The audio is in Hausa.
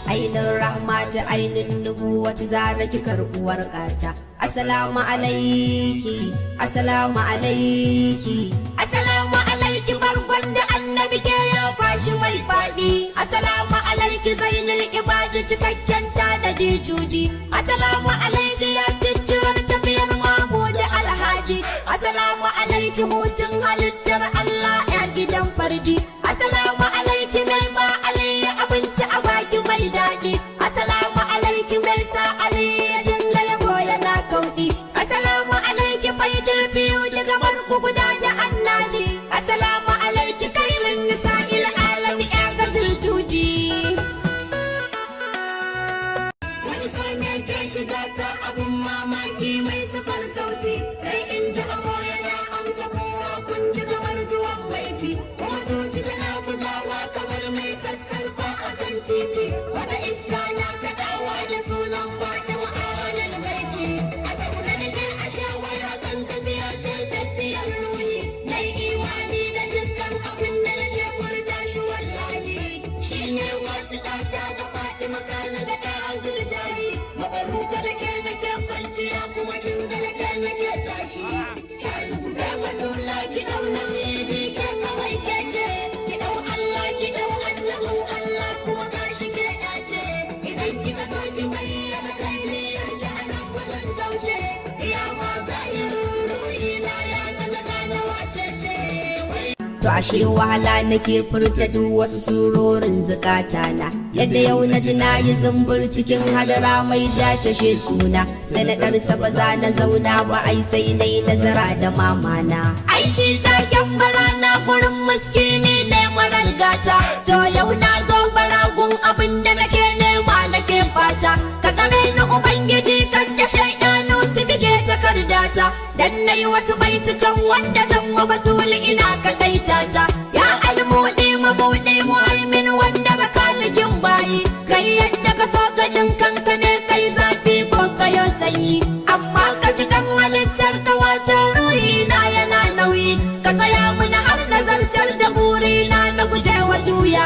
ainin rahmata ainin nubuwata zara ki karbuwar kata. Assalamu alaiki, assalamu alaiki, assalamu alaiki bargon da annabi ke ya fashi mai faɗi. Assalamu alaiki zainul ibadu cikakken tanadi judi. Assalamu alaiki ya ciccirar tafiyar mamu da alhadi. Assalamu alaiki hutun halittar Allah ya gidan fardi. Assalamu alaiki mai ma aliyu abinci a baki mai daɗi. Assalamu alaiki mai sa aliyu ya dinga yabo yana kauɗi. Assalamu alaiki faidar biyu daga barku guda da annabi. Assalamu alaiki kairin nisa'il alami ya gazil judi. Wani sonya ke shiga ta abun mamaki mai sifar sauti, sai in ji amo yana amsa kowa kun ji kamar zuwan baiti, kuma zuci tana bugawa kamar mai sassarfa a kan titi. Wata iska na kaɗawa da sunan fata ma'amalar baiti. A zaune nake a shawara kan tafiya ce tafiyar ruhi. Na yi imani da dukkan abin da nake furta shi wallahi. Shi ne wasu ɗata da faɗi makana da ɗa azurjani. Maɓaruka da ke nake kwanciya kuma tun da nake tashi. Shayi guda matula ki ɗau nauyi ke kawai ke ce. Ki ɗau Allah ki ɗau annabin Allah kuma gashi ke ɗace. Idan kika so ki bayyana kairiyar ki a nan ba zan zauce. Ya ma zahirin ruhi na ya gaza gane wace ce. To ashe wahala nake furta duk wasu surorin zukatana. Yadda yau na ji na yi zumbur cikin hadara mai dashashe suna. Sai na ɗarsa ba za na zauna ba ai sai na yi nazara da mamana. Ai shi taken barana gurin muskini ne marar gata. To yau na zo baragun abin da nake nema nake fata. Ka tsare ni ubangiji kan da shaidanu su bige takardata. Dan na yi wasu baitukan wanda zan wa batuli ina kaɗaita ta. Ya almuɗi mabuɗi muhaimin wanda ga kalikin bayi. Kai yadda ka so ganin kanka ne kai zafi ko kayo sanyi. Amma ka ji kan halittar ka wata ruhi na yana nauyi. Ka tsaya mini har nazartar da burina na guje wa juya.